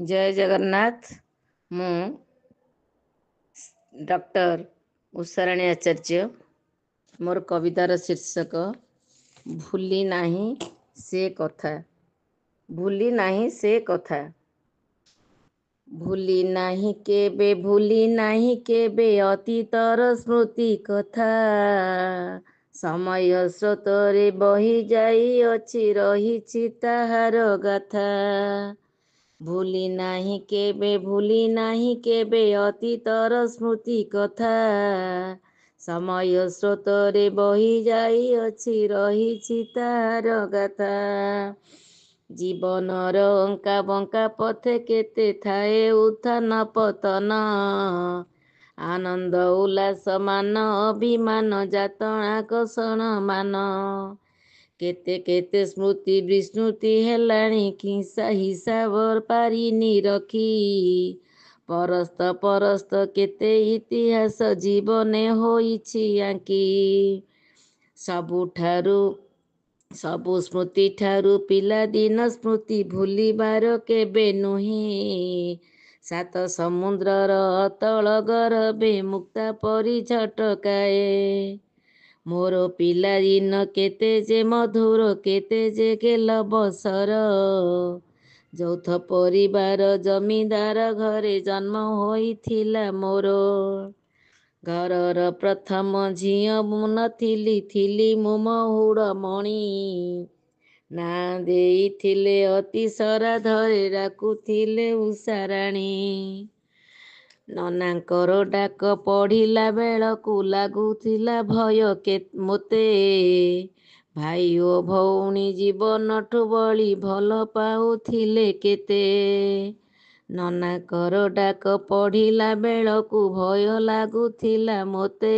जय जगन्नाथ। मु डॉक्टर उषाराणी आचार्य। मोर कवितार शीर्षक भूली नाही से कथा। भूली नाही से कथा। भूली नाही केबे, भूली नाही केबे अतीतर स्मृति कथा। समय स्रोतरे बही जाइअछि, रहिछि ताहार गाथा। भूली नाही केबे, भूली नाही केबे अतीतर स्मृति कथा। समय स्रोतरे बही जाइअछि, रहिछि ताहार गाथा। जीवनर अଙ୍କା बଙ୍କା पथे केते ଥାଏ ଉତ୍ଥାନ ପତନ। ଆନନ୍ଦ ଉଲ୍ଲାସ ମାନ ଅଭିମାନ ଯାତନା କଷଣ ମାନ। କେତେ କେତେ ସ୍ମୃତି ବିସ୍ମୃତି ହେଲାଣି, ହିସାବ ପାରିନି ରଖି। ପରସ୍ତ ପରସ୍ତ କେତେ ଇତିହାସ ଜୀବନେ ହୋଇଛି ଆଙ୍କି। ସବୁ ସ୍ମୃତି ଠାରୁ ପିଲାଦିନ ସ୍ମୃତି ଭୁଲିବାର କେବେ ନୁହେଁ। ସାତ ସମୁଦ୍ରର ଅତଳ ଗରବେ ମୁକ୍ତା ପରି ଝଟକାଏ। ମୋର ପିଲାଦିନ କେତେ ଯେ ମଧୁର, କେତେ ଯେ ଗେଲ ବସର। ଯୌଥ ପରିବାର ଜମିଦାର ଘରେ ଜନ୍ମ ହୋଇଥିଲା ମୋର। ଘରର ପ୍ରଥମ ଝିଅ ମୁଁ ନଥିଲି, ଥିଲି ମୁଁ ମହୁଡ଼ ମଣି। ନାଁ ଦେଇଥିଲେ ଅତି ସରାଧରେ, ଡାକୁଥିଲେ ଉଷାରାଣୀ। ନନାଙ୍କର ଡାକ ପଢ଼ିଲା ବେଳକୁ ଲାଗୁଥିଲା ଭୟ ମୋତେ। ଭାଇ ଓ ଭଉଣୀ ଜୀବନଠୁ ବଳି ଭଲ ପାଉଥିଲେ କେତେ। ନନାଙ୍କର ଡାକ ପଢ଼ିଲା ବେଳକୁ ଭୟ ଲାଗୁଥିଲା ମୋତେ।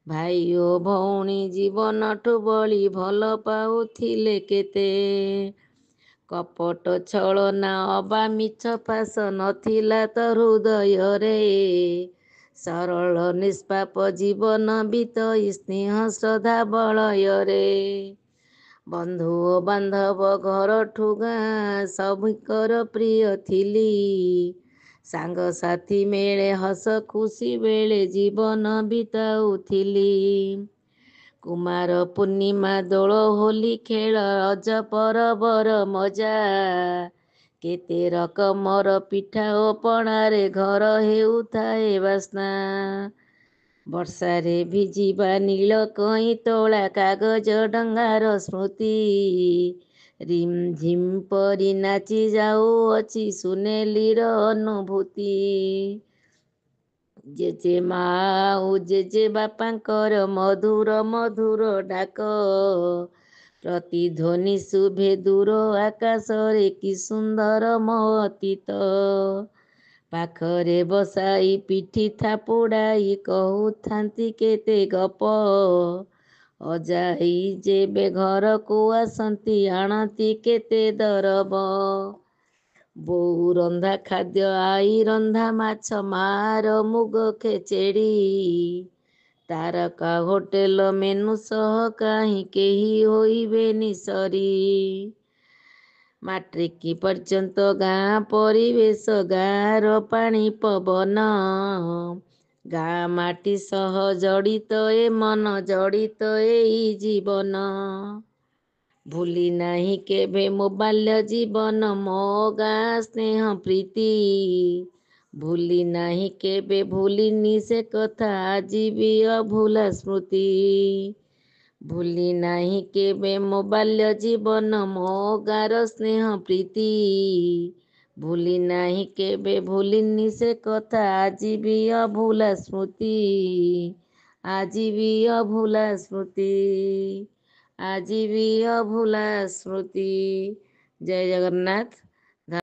ଭାଇ ଓ ଭଉଣୀ ଜୀବନଠୁ ବଳି ଭଲ ପାଉଥିଲେ କେତେ। କପଟ ଛଳନା ଅବା ମିଛ ଫାସ ନଥିଲା ତ ହୃଦୟରେ। ସରଳ ନିଷ୍ପାପ ଜୀବନ ବିତଇ ସ୍ନେହ ଶ୍ରଦ୍ଧା ବଳୟରେ। ବନ୍ଧୁ ଓ ବାନ୍ଧବ ଘରଠୁ ଗାଁ ସଭିଙ୍କର ପ୍ରିୟ ଥିଲି। ସାଙ୍ଗସାଥି ମେଳେ ହସ ଖୁସି ବେଳେ ଜୀବନ ବିତାଉଥିଲି। କୁମାର ପୂର୍ଣ୍ଣିମା ଦୋଳ ହୋଲି ଖେଳ ରଜ ପରବର ମଜା। କେତେ ରକମର ପିଠା ଓ ପଣାରେ ଘର ହେଉଥାଏ ବାସ୍ନା। ବର୍ଷାରେ ଭିଜିବା ନୀଳ କଇଁ ତୋଳା କାଗଜ ଡଙ୍ଗାର ସ୍ମୃତି। ରିମ୍ ଝିମ୍ ପରି ନାଚି ଯାଉଅଛି ସୁନେଲିର ଅନୁଭୂତି। ଜେଜେ ମା ଆଉ ଜେଜେ ବାପାଙ୍କର ମଧୁର ମଧୁର ଡାକ। ପ୍ରତିଧ୍ୱନି ଶୁଭେ ଦୂର ଆକାଶରେ, କି ସୁନ୍ଦର ମୋ ଅତୀତ। ପାଖରେ ବସାଇ ପିଠି ଥାପୁଡ଼ାଇ କହୁଥାନ୍ତି କେତେ ଗପ। ଅଜା ଆଈ ଯେବେ ଘରକୁ ଆସନ୍ତି, ଆଣନ୍ତି କେତେ ଦରବ। ବୋଉ ରନ୍ଧା ଖାଦ୍ୟ, ଆଈ ରନ୍ଧା ମାଛ, ମାର ମୁଗ ଖେଚେଡ଼ି। ତାରକା ହୋଟେଲ ମେନୁ ସହ କାହିଁ କେହି ହୋଇବେନି ସରି। ମାଟ୍ରିକ ପର୍ଯ୍ୟନ୍ତ ଗାଁ ପରିବେଶ, ଗାଁର ପାଣି ପବନ। ଗାଁ ମାଟି ସହ ଜଡ଼ିତ ଏ ମନ, ଜଡ଼ିତ ଏଇ ଜୀବନ। ଭୁଲି ନାହିଁ କେବେ ମୋ ବାଲ୍ୟ ଜୀବନ, ମୋ ଗାଁ ସ୍ନେହ ପ୍ରୀତି। ଭୁଲି ନାହିଁ କେବେ, ଭୁଲିନି ସେ କଥା, ଆଜି ବି ଅଭୁଲା ସ୍ମୃତି। ଭୁଲି ନାହିଁ କେବେ ମୋ ବାଲ୍ୟ ଜୀବନ, ମୋ ଗାଁର ସ୍ନେହ ପ୍ରୀତି। ଭୁଲି ନାହିଁ କେବେ, ଭୁଲିନି ସେ କଥା, ଆଜି ବି ଅଭୁଲା ସ୍ମୃତି। ଆଜି ବି ଅଭୁଲା ସ୍ମୃତି। ଆଜି ବି ଅଭୁଲା ସ୍ମୃତି। ଜୟ ଜଗନ୍ନାଥ।